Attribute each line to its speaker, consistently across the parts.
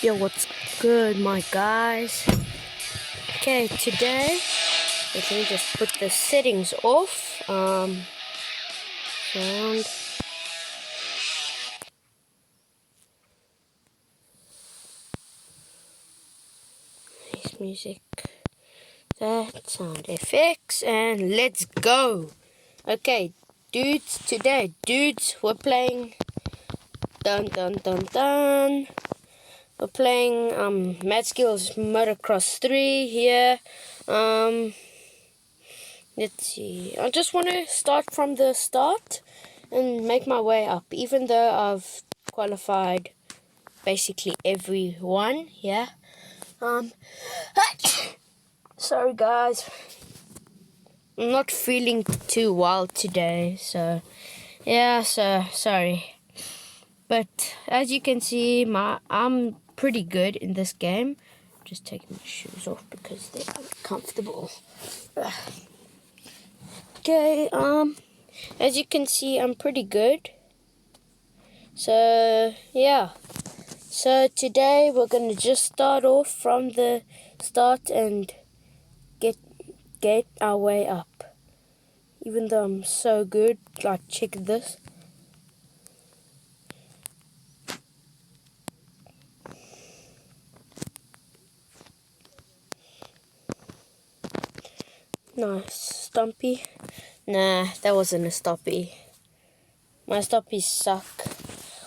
Speaker 1: Yo, what's good, my guys? Okay, today, let me just put the settings off. Sound. Nice music. That sound effects, and let's go. Okay, dudes, we're playing. Dun dun dun dun. We're playing Mad Skills Motocross 3 here. Let's see. I just want to start from the start and make my way up, even though I've qualified basically everyone. Yeah. Sorry guys. I'm not feeling too well today, so yeah, so sorry. But as you can see, I'm pretty good in this game. Just taking my shoes off because they're uncomfortable. Okay, as you can see, I'm pretty good. So yeah. So today we're gonna just start off from the start and get our way up. Even though I'm so good, like check this. Nice. Stumpy. Nah, that wasn't a stoppy. My stoppies suck.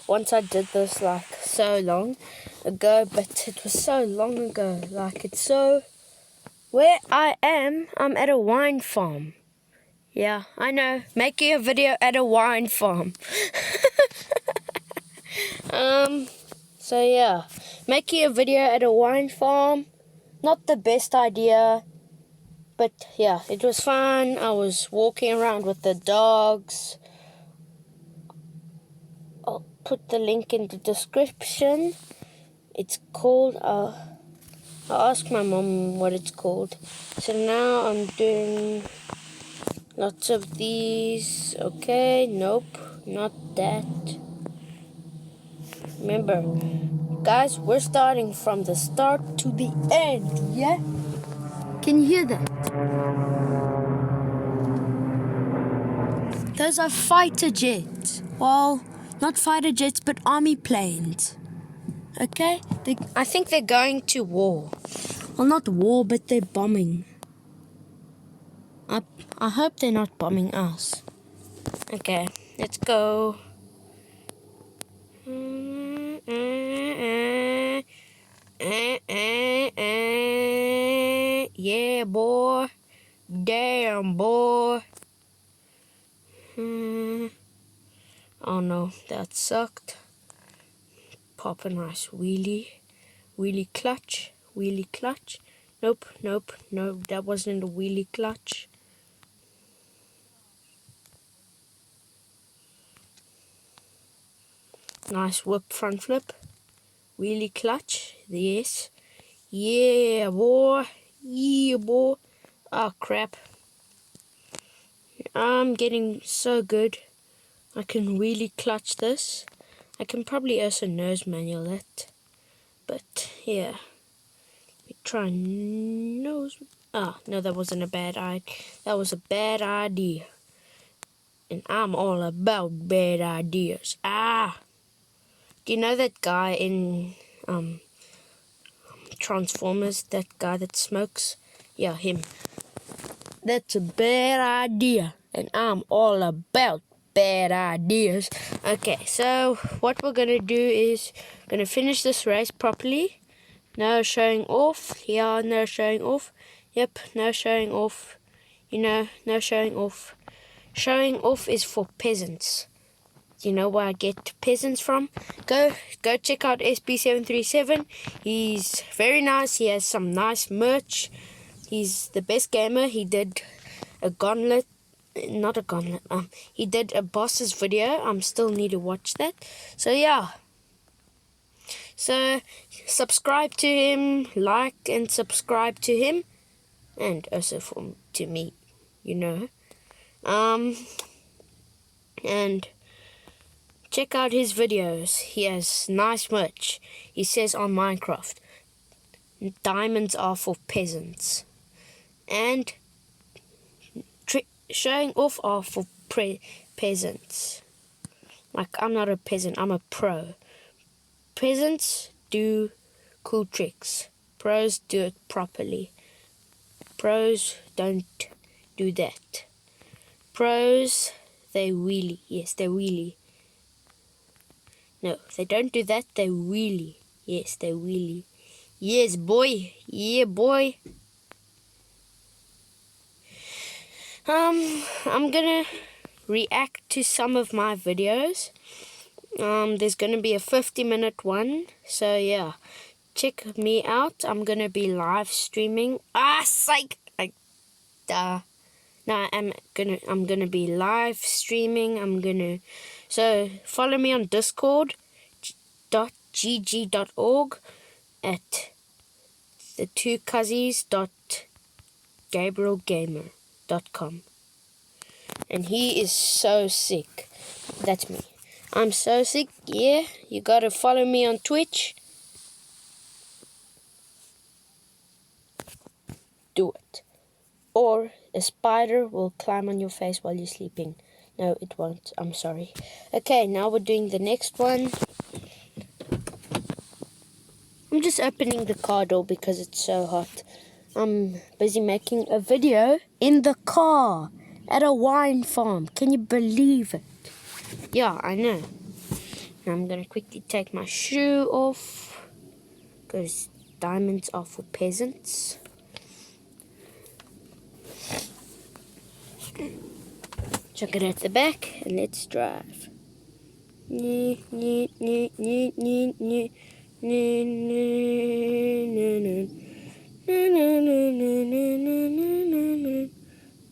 Speaker 1: Once I did this like so long ago, but it was so long ago. Like it's so... Where I am, I'm at a wine farm. Yeah, I know. Making a video at a wine farm. So yeah. Making a video at a wine farm. Not the best idea. But yeah, it was fun. I was walking around with the dogs. I'll put the link in the description. It's called, I'll ask my mom what it's called. So now I'm doing lots of these. Okay, nope, not that. Remember, guys, we're starting from the start to the end, yeah? Can you hear that? Those are fighter jets. Well, not fighter jets, but army planes. Okay? I think they're going to war. Well, not war, but they're bombing. I hope they're not bombing us. Okay, let's go. Yeah, boy. Damn, boy. Oh no, that sucked. Pop a nice wheelie. Wheelie clutch. Wheelie clutch. Nope, that wasn't a wheelie clutch. Nice whip front flip. Wheelie clutch. Yes. Yeah, boy. Yeah, boy. Oh, crap. I'm getting so good. I can wheelie clutch this. I can probably also nose manual it. But, yeah. Let me try nose... Ah, no, that wasn't a bad idea. That was a bad idea. And I'm all about bad ideas. Ah! Do you know that guy in Transformers? That guy that smokes? Yeah, him. That's a bad idea. And I'm all about bad ideas. Okay, so what we're going to do is going to finish this race properly. No showing off. Yeah, no showing off. Yep, no showing off. You know, no showing off. Showing off is for peasants. You know where I get peasants from? Go check out SB737. He's very nice. He has some nice merch. He's the best gamer. He did a gauntlet. Not a gauntlet. He did a bosses video. I still need to watch that. So yeah. So subscribe to him, like and subscribe to him, and also to me, you know. And check out his videos. He has nice merch. He says on Minecraft, diamonds are for peasants, and showing off are for peasants. Like, I'm not a peasant, I'm a pro. Peasants do cool tricks. Pros do it properly. Pros don't do that. Pros, they wheelie. Yes, they wheelie. No, they don't do that, they wheelie. Yes, they wheelie. Yes, boy. Yeah, boy. I'm gonna react to some of my videos. There's gonna be a 50-minute one, so yeah, check me out. I'm gonna be live streaming. Psych! No, I'm gonna be live streaming. So follow me on discord.gg.org at the 2cuzzies.gabrielgamer.com. And he is so sick. That's me. I'm so sick. Yeah, you gotta follow me on Twitch. Do it. Or a spider will climb on your face while you're sleeping. No, it won't. I'm sorry. Okay, now we're doing the next one. I'm just opening the car door because it's so hot. I'm busy making a video in the car at a wine farm. Can you believe it? Yeah, I know. Now I'm going to quickly take my shoe off because diamonds are for peasants. Chuck it at the back and let's drive. You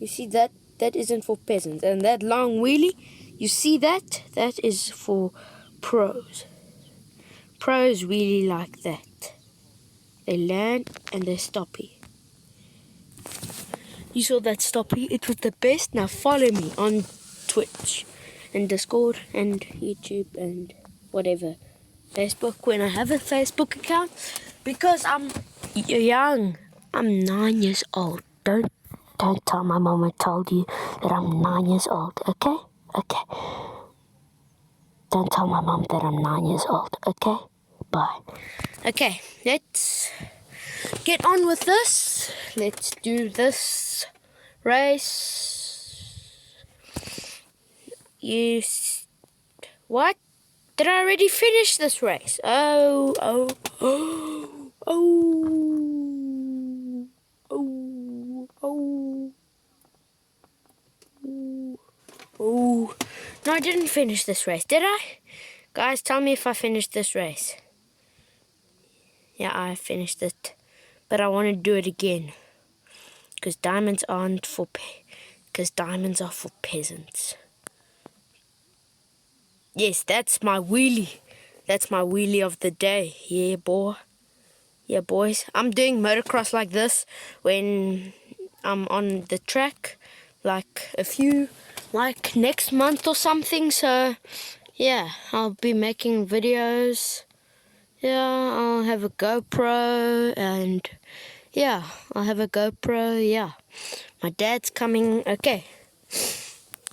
Speaker 1: see that? That isn't for peasants. And that long wheelie, you see that? That is for pros. Pros really like that. They land and they stoppie. You saw that stoppie? It was the best. Now follow me on Twitch and Discord and YouTube and whatever. Facebook when I have a Facebook account. Because I'm young. I'm 9 years old. Don't tell my mom I told you that I'm 9 years old, okay? Okay. Don't tell my mom that I'm 9 years old, okay? Bye. Okay, let's get on with this. Let's do this race. What? Did I already finish this race? Oh. No, I didn't finish this race, did I? Guys, tell me if I finished this race. Yeah, I finished it. But I want to do it again. Because diamonds are for peasants. Yes, that's my wheelie. That's my wheelie of the day. Yeah, boy. Yeah, boys. I'm doing motocross like this when I'm on the track. Like next month or something. So, yeah, I'll be making videos. Yeah, I'll have a GoPro and... yeah, I'll have a GoPro, yeah. My dad's coming. Okay.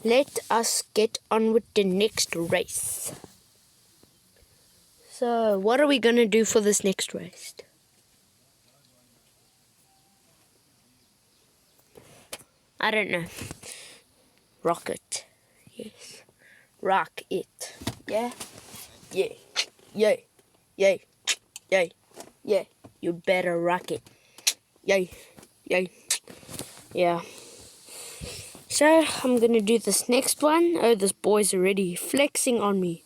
Speaker 1: Let us get on with the next race. So, what are we going to do for this next race? I don't know. Rock it. Yes. Rock it. Yeah? Yeah. Yay. Yay. Yay. Yeah. You better rock it. Yay. Yay. Yeah. So, I'm going to do this next one. Oh, this boy's already flexing on me.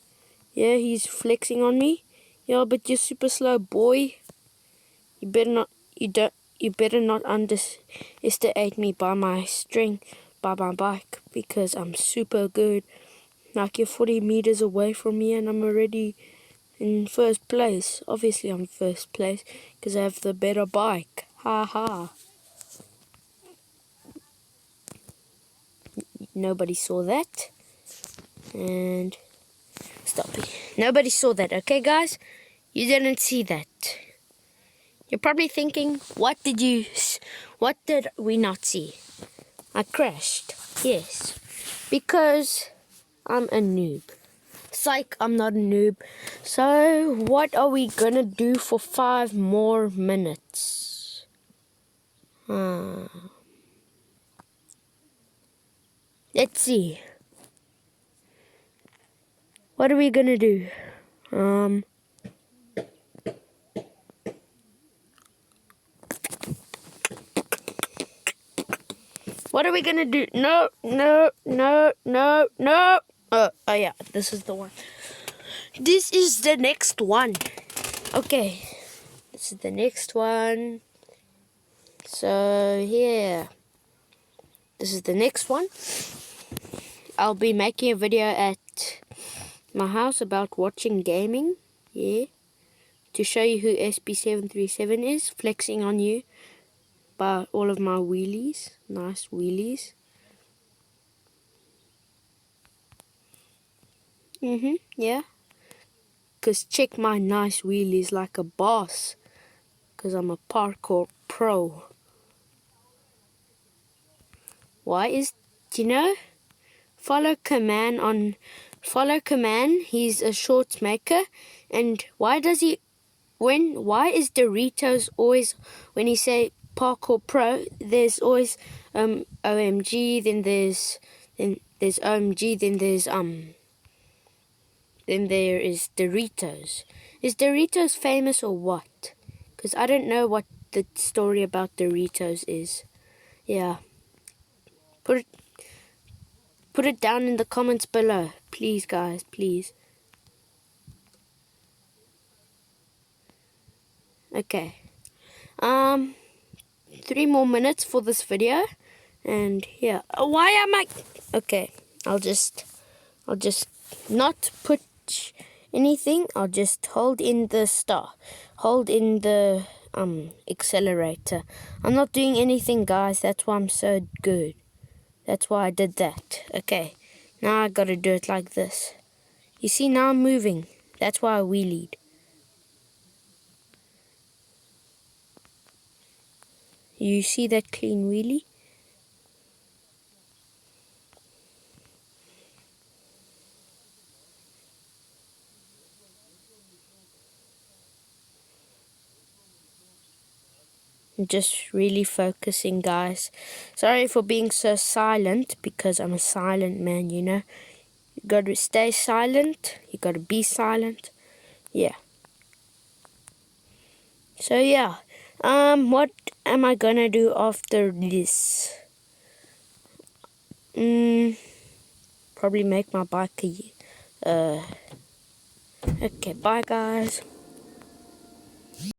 Speaker 1: Yeah, he's flexing on me. Yeah, but you're super slow, boy. You better not underestimate me by my bike, because I'm super good. Like, you're 40 meters away from me and I'm already in first place. Obviously, I'm first place because I have the better bike. Ha ha. Nobody saw that. And Stop it. Nobody saw that, okay, guys? You didn't see that. You're probably thinking, what did we not see? I crashed. Yes. Because I'm a noob. Psych, I'm not a noob. So, what are we gonna do for 5 more minutes? Let's see. What are we gonna do? What are we gonna do? No. Oh yeah, this is the one. This is the next one. Okay, this is the next one. So yeah, this is the next one. I'll be making a video at my house about watching gaming. Yeah, to show you who SB737 is, flexing on you by all of my wheelies. Nice wheelies. Yeah. Because check my nice wheelies like a boss. Because I'm a parkour pro. Why is, do you know? Follow Command, he's a shorts maker. And why is Doritos always, when he say parkour pro, there's always OMG, then there's OMG, then there is Doritos. Is Doritos famous or what? Because I don't know what the story about Doritos is. Yeah. Put it down in the comments below. Please, guys, please. Okay. 3 more minutes for this video. And yeah. Why am I... Okay. I'll just not put anything. I'll just hold in the star. Hold in the accelerator. I'm not doing anything, guys. That's why I'm so good. That's why I did that. Okay. Now I gotta do it like this. You see, now I'm moving. That's why I wheelied. You see that clean wheelie? I'm just really focusing, guys. Sorry for being so silent, because I'm a silent man, you know. You gotta stay silent. You gotta be silent. Yeah. So yeah. What am I gonna do after this? Probably make my bike okay, bye guys.